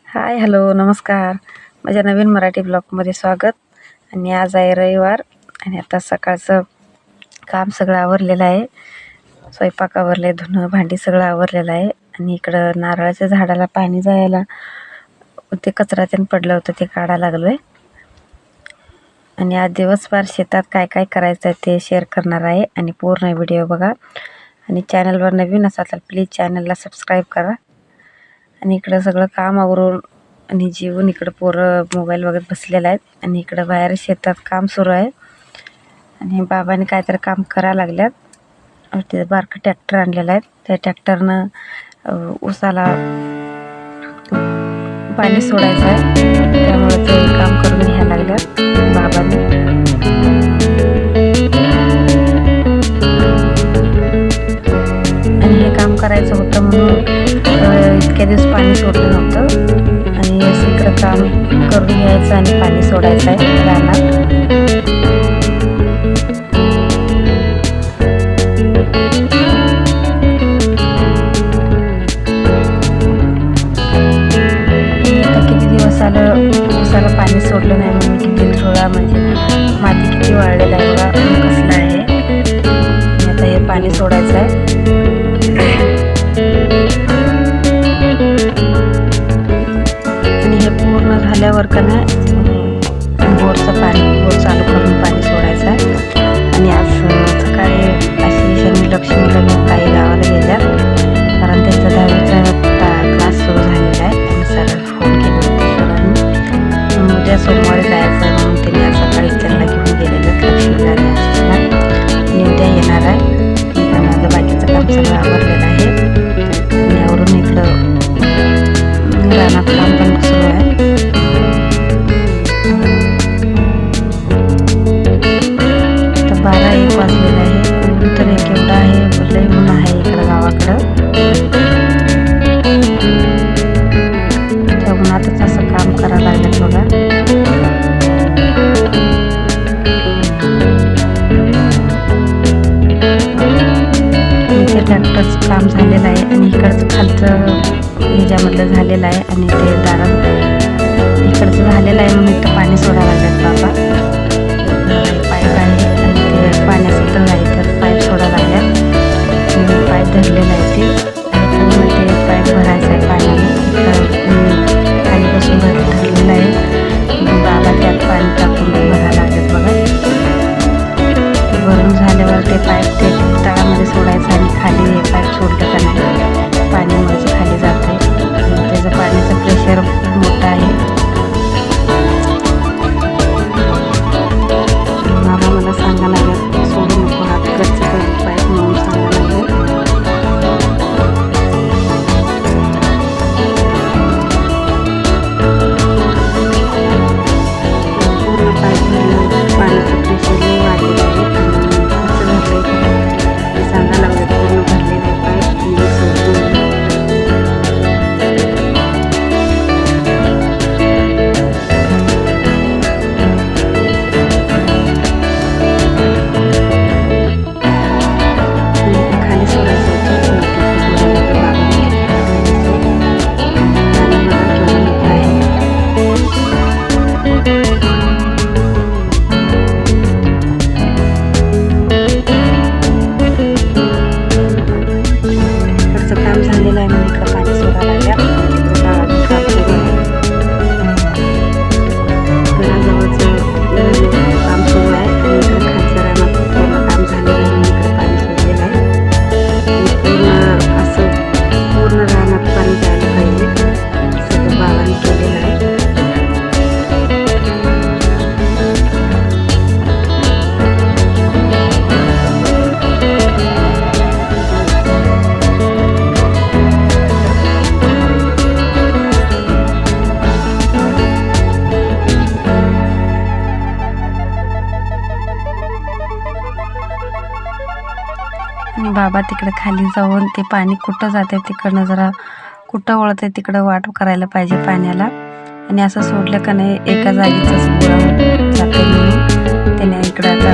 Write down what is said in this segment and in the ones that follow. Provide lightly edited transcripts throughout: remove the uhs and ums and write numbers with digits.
हाय, hello, नमस्कार. माझ्या नवीन मराठी ब्लॉगमध्ये स्वागत. आणि आज आहे रविवार आणि आता सकाळचं काम सगळं आवरलेलं आहे. स्वयंपाक आवरले, धुणं भांडी सगळं आवरलेलं आहे. आणि इकडं नारळाच्या झाडाला पाणी जायला ते कचरा त्यानं पडलं होतं, ते काढायला लागलो आहे. आणि आज दिवसभर शेतात काय काय करायचं आहे ते शेअर करणार आहे. आणि पूर्ण व्हिडिओ बघा. आणि चॅनलवर नवीन असाल तर प्लीज चॅनलला सबस्क्राईब करा. आणि इकडं सगळं काम आवरून आणि जेवून इकडं पोरं मोबाईल बघत बसलेलं आहेत. आणि इकडं बाहेर शेतात काम सुरू आहे. आणि बाबांनी काहीतरी काम करायला लागल्यात. ते बारकं ट्रॅक्टर आणलेलं आहे. त्या ट्रॅक्टरनं ऊसाला पाणी सोडायचं आहे, त्यामुळे ते काम करून घ्यायला लागल्यात बाबांनी. आणि हे काम करायचं होतं म्हणून इतक्या दिवस पाणी सोडलं नव्हतं. आणि असं इकडं काम करून घ्यायचं आणि पाणी सोडायचं आहे रानात. ऊसाला पाणी सोडलं नाही म्हणून किती थोडा म्हणजे माती किती वाळलेला आहे बघा, कसला आहे. आता हे पाणी सोडायचं आहे. आणि हे पूर्ण झाल्यावर का नाही बोर चालू करून पाणी सोडायचं आहे. आणि आज सकाळी अशी शनी लक्ष्मीला घेऊन काही गावाला गेल्या, कारण त्यांचा 10वीचा क्लास सुरू झालेला आहे. आणि सर फोन केले होते सरांनी, उद्या सोमवारी जायचं म्हणून त्यांनी आज सकाळी त्यांना घेऊन गेलेलं लक्ष्मीला आणि आशिषला. आणि उद्या येणार आहे. इकडं माझं बाकीचं काम सगळं आवरलेलं आहे. आणि आवरून इकडं रानात काम पण सुरू आहे. तर 12-1 वाजलेलं आहे. ऊन तर एक एवढं आहे, लय ऊन आहे इकडं गावाकडं. त्या उन्हातच असं काम करायला लागलं बघा. इथे ट्रॅक्टरचं काम झालेलं आहे आणि इकडचं खालचं ह्याच्यामधलं झालेलं आहे. आणि ते दारात इकडचं झालेलं आहे म्हणून इथं पाणी सोडायला लागतात बाबा. पाईप आहे आणि ते पाण्याचं तळ आहे, तर पाईप सोडायला लागल्यात. पाईप धरलेलं आहे ते, पूर्ण ते पाईप भरायचं आहे पाण्याने. खाली बसून धरलेलं आहे. बाबा त्यात पाणी टाकून भरायला लागतात बघा. ते भरून झाल्यावर ते पाईप ते तळामध्ये सोडायचं आणि खाली हे पाईप सोडलं का नाही पाणी म्हणजे खाली जातं आहे. त्याचं पाण्याचं प्रेशर मोठं आहे. बाबा मला सांगा लागेल सोडू नको, हात गच्च पाईप म्हणून सांगा लागेल. पूर्ण पाईप भरलं, पाण्याचं प्रेशर वाढलेलं आहे. आणि कसं भरलं ते सांगा लागलं. पूर्ण भरलेलं आहे पाईप सोडून. खाली सोडायचं होतं, काम झालेलं आहे म्हणून इकडं पाणी सोडायला लागल्या. काम सुरू आहे. घराजवळचं काम सुरू आहे. आणि इकडं खालच्या रानात पूर्ण काम झालेलं आहे म्हणून इकडं पाणी सोडलेलं आहे. पूर्ण असं पूर्ण रानात पाणी जायला पाहिजे, सगळं बाबांनी केलेलं आहे. आणि बाबा तिकडे खाली जाऊन ते पाणी कुठं जाते तिकडनं जरा कुठं वळते तिकडं वाट करायला पाहिजे पाण्याला. आणि असं सोडलं का नाही एका जागीचंच गोळा जाते म्हणून त्याने इकडं आता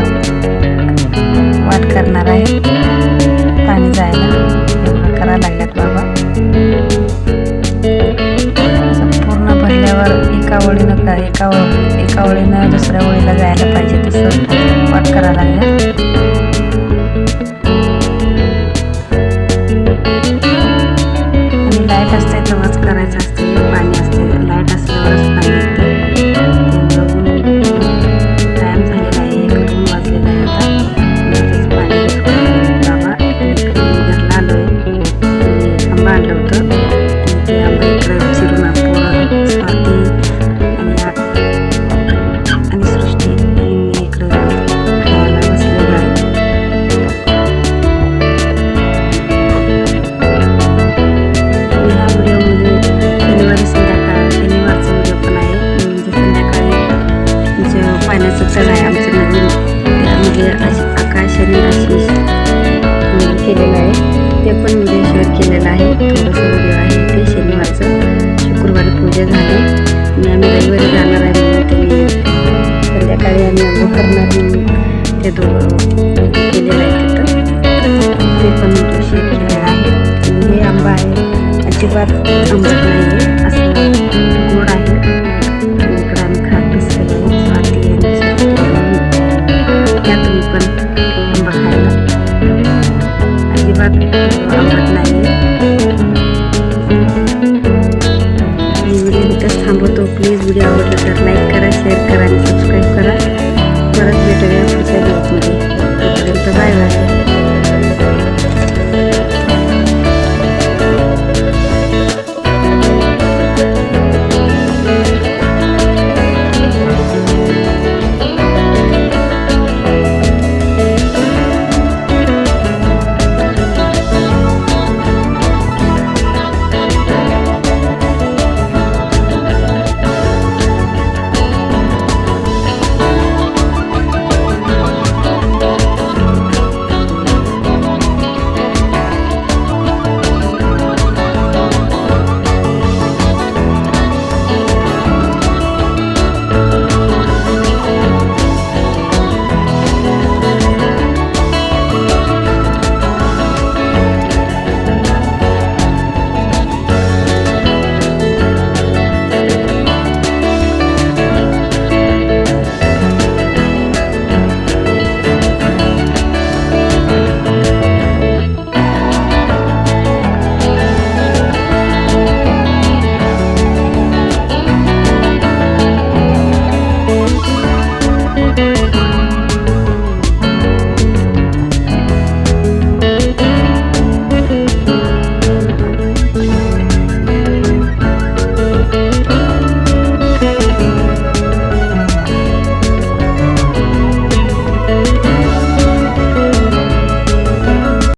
वाट करणार आहे पाणी जायला. एवढं करायला लागल्यात बाबा. असं पूर्ण करायला लागल्या. आणि लाईट असते तेव्हाच करायचं असते, पाणी असते लाईट असल्यावरच पाणी असते. टाइम झालेला आहे, 1-2 वाजलेला आहे. आता पाणी बाबा घरला आलो आहे. आंबा आणलं होतं आणि ते आंबा इकडं चिरून पोरं स्वाती आणि सृष्टी आणि मी इकडं खायला बसलेलो आहे. ह्या व्हिडिओमध्ये शनिवारचा व्हिडिओ पण आहे. म्हणजे संध्याकाळी जे पाण्याचं तळ आहे आमचं नवीन, त्यामध्ये आकाश आणि आशिष केलेलं आहे, ते पण व्हिडिओ शेअर केलेलं आहे. थोडंसं व्हिडिओ आहे ते शनिवारचं. शुक्रवारी पूजा झाली आणि आम्ही रविवारी जाणार आहे म्हणून त्यांनी संध्याकाळी आम्ही आंघोळ करणार म्हणून ते दोघं केलेलं आहे तिथं, ते पण व्हिडिओ शेअर केलेला आहे. आणि हे आंबा आहे, अजिबात आंबट नाही आहे.